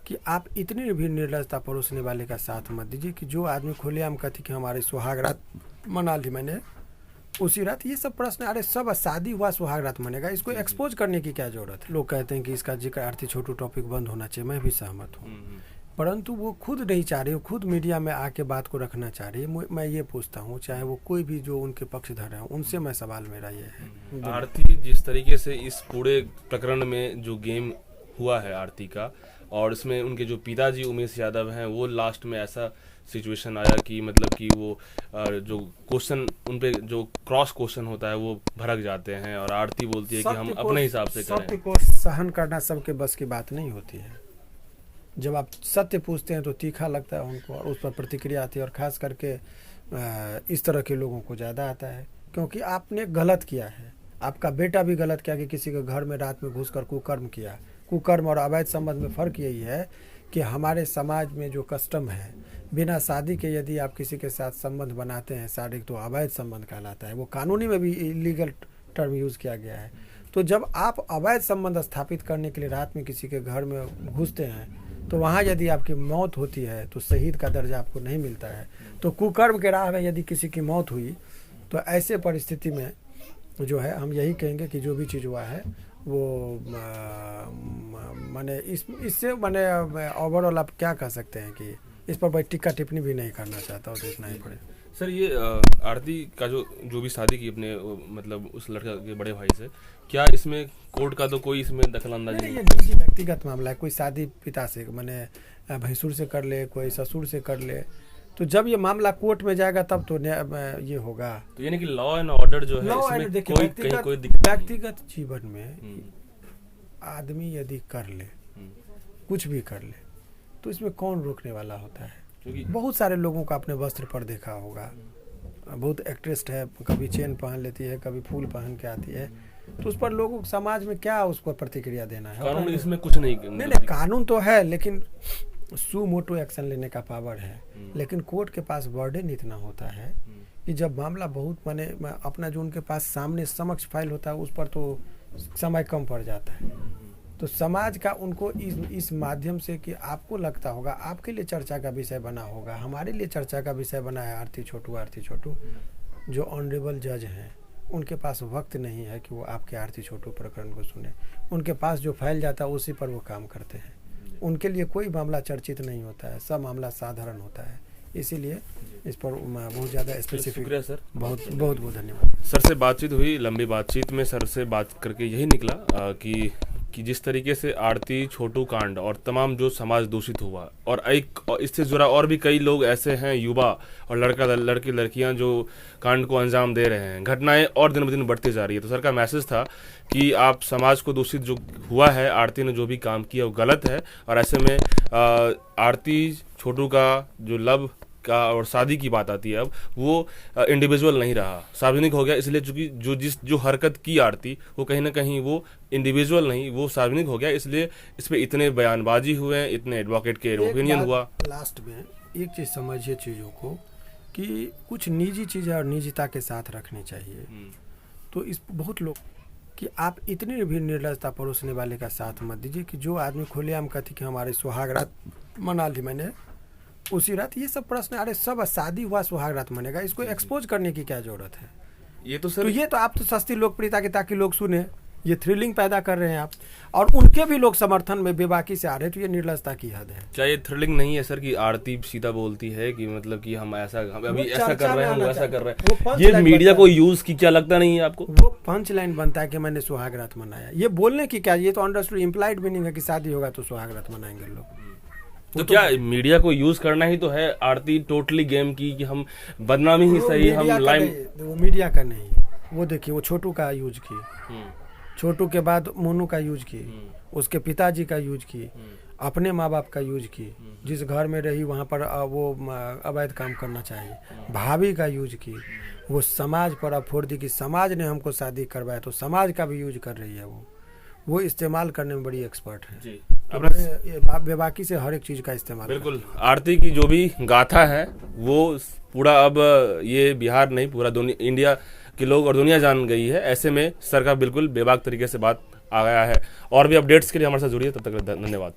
कि आप इतनी भी निर्लजता परोसने वाले का साथ मत दीजिए कि जो आदमी खुलेआम कहती कि हमारी सुहाग रात मना ली मैंने उसी रात। ये सब प्रश्न, अरे सब शादी हुआ सुहाग रात मनेगा, इसको एक्सपोज करने की क्या जरूरत है। लोग कहते हैं कि इसका जिक्र आरती छोटू टॉपिक बंद होना चाहिए, मैं भी सहमत हूँ, परंतु वो खुद नहीं चाह रही, वो खुद मीडिया में आके बात को रखना चाह रही है। मैं ये पूछता हूँ, चाहे वो कोई भी जो उनके पक्षधर हैं, उनसे मैं सवाल मेरा ये है। आरती जिस तरीके से इस पूरे प्रकरण में जो गेम हुआ है आरती का, और इसमें उनके जो पिताजी उमेश यादव हैं, वो लास्ट में ऐसा सिचुएशन आया कि मतलब कि वो जो क्वेश्चन उन पे जो क्रॉस क्वेश्चन होता है वो भड़क जाते हैं, और आरती बोलती है कि हम अपने हिसाब से करें। सत्य को सहन करना सबके बस की बात नहीं होती है। जब आप सत्य पूछते हैं तो तीखा लगता है उनको, और उस पर प्रतिक्रिया आती है, और ख़ास करके इस तरह के लोगों को ज़्यादा आता है, क्योंकि आपने गलत किया है। आपका बेटा भी गलत किया कि किसी के घर में रात में घुसकर कुकर्म किया। कुकर्म और अवैध संबंध में फ़र्क यही है कि हमारे समाज में जो कस्टम है, बिना शादी के यदि आप किसी के साथ संबंध बनाते हैं शारीरिक, तो अवैध संबंध कहलाता है। वो कानूनी में भी इलीगल टर्म यूज़ किया गया है। तो जब आप अवैध संबंध स्थापित करने के लिए रात में किसी के घर में घुसते हैं, तो वहाँ यदि आपकी मौत होती है तो शहीद का दर्जा आपको नहीं मिलता है। तो कुकर्म के राह में यदि किसी की मौत हुई, तो ऐसे परिस्थिति में जो है हम यही कहेंगे कि जो भी चीज़ हुआ है वो माने इससे माने ओवरऑल आप क्या कह सकते हैं कि इस पर भाई टिक्का टिप्पणी भी नहीं करना चाहता हूँ, तो इतना ही पड़े। सर, ये आरती का जो भी शादी की अपने मतलब उस लड़का के बड़े भाई से, क्या इसमें कोर्ट का तो कोई इसमें दखलंदाजी नहीं? ये निजी व्यक्तिगत मामला है। कोई शादी पिता से माने भैंसुर से कर ले, कोई ससुर से कर ले, तो जब ये मामला कोर्ट में जाएगा तब तो ये होगा। तो यानी कि लॉ एंड ऑर्डर जो है इसमें कोई दिक्कत व्यक्तिगत जीवन में आदमी यदि कर ले, कुछ भी कर ले, तो इसमें कौन रोकने वाला होता है। क्योंकि बहुत सारे लोगों का अपने वस्त्र पर देखा होगा, बहुत एक्ट्रेस है, कभी चेन पहन लेती है, कभी फूल पहन के आती है, तो उस पर लोगों को समाज में क्या उसको प्रतिक्रिया देना है। कानून इसमें कुछ नहीं कानून तो है, लेकिन सू मोटो एक्शन लेने का पावर है, लेकिन कोर्ट के पास बर्डन इतना होता है कि जब मामला बहुत माने अपना जो उनके पास सामने समक्ष फाइल होता है उस पर तो समय कम पड़ जाता है। तो समाज का उनको इस माध्यम से कि आपको लगता होगा, आपके लिए चर्चा का विषय बना होगा, हमारे लिए चर्चा का विषय बना है आरती छोटू जो ऑनरेबल जज हैं, उनके पास वक्त नहीं है कि वो आपके आरती छोटू प्रकरण को सुने। उनके पास जो फैल जाता है उसी पर वो काम करते हैं। उनके लिए कोई मामला चर्चित नहीं होता है, सब मामला साधारण होता है। इसीलिए इस पर बहुत ज़्यादा स्पेसिफिक। शुक्रिया सर, बहुत धन्यवाद। सर से बातचीत हुई, लंबी बातचीत में सर से बात करके यही निकला कि जिस तरीके से आरती छोटू कांड और तमाम जो समाज दूषित हुआ, और इससे जुड़ा और भी कई लोग ऐसे हैं, युवा और लड़कियां जो कांड को अंजाम दे रहे हैं, घटनाएं और दिन ब दिन बढ़ती जा रही है। तो सर का मैसेज था कि आप समाज को दूषित जो हुआ है, आरती ने जो भी काम किया वो गलत है, और ऐसे में आरती छोटू का जो लव का और शादी की बात आती है, अब वो इंडिविजुअल नहीं रहा, सार्वजनिक हो गया। इसलिए चूंकि जो हरकत की आरती, वो कहीं ना कहीं वो इंडिविजुअल नहीं, वो सार्वजनिक हो गया। इसलिए इस पे इतने बयानबाजी हुए, इतने एडवोकेट के ओपिनियन हुआ। लास्ट में एक चीज़ समझिए चीज़ों को कि कुछ निजी चीज़ें और निजता के साथ रखनी चाहिए। तो इस बहुत लोग कि आप इतनी भी निर्लजता परोसने वाले का साथ मत दीजिए कि जो आदमी खुलेआम कहती कि हमारी सुहाग रात मना ली मैंने उसी रात। ये सब प्रश्न, अरे सब शादी हुआ सुहाग रात मनेगा, इसको एक्सपोज करने की क्या जरूरत है। ये तो सर, ये तो आप तो सस्ती लोकप्रियता की ताकि लोग सुने, ये थ्रिलिंग पैदा कर रहे हैं आप, और उनके भी लोग समर्थन में बेबाकी से आ रहे हैं। तो ये निर्लजता की हद है। क्या ये थ्रिलिंग नहीं है सर कि आरती सीधा बोलती है कि मतलब कि हम अभी ऐसा कर रहे हैं, हम वैसा कर रहे हैं। ये मीडिया को यूज की क्या लगता नहीं है आपको? वो पंच लाइन बनता है कि मैंने सुहाग रात मनाया। ये बोलने की क्या, ये तो अंडरस्टूड इम्प्लाइड मीनिंग है कि शादी होगा तो सुहाग रात मनाएंगे लोग। तो क्या मीडिया को यूज करना ही तो है आरती टोटली गेम की, कि हम बदनामी ही सही, हम लाइन। वो मीडिया का नहीं, वो देखिए वो छोटू का यूज की, छोटू के बाद मोनू का यूज की, उसके पिताजी का यूज की, अपने माँ बाप का यूज की, जिस घर में रही वहाँ पर वो अवैध काम करना चाहिए, भाभी का यूज की, वो समाज पर अफोड़ दी कि समाज ने हमको शादी करवाया, तो समाज का भी यूज कर रही है। वो इस्तेमाल करने में बड़ी एक्सपर्ट है जी। तो बेबाकी से हर एक चीज़ का इस्तेमाल। बिल्कुल, आरती की जो भी गाथा है वो पूरा अब ये बिहार नहीं, पूरा इंडिया के लोग और दुनिया जान गई है। ऐसे में सर का बिल्कुल बेबाक तरीके से बात आ गया है। और भी अपडेट्स के लिए हमारे साथ जुड़िए, तब तक धन्यवाद।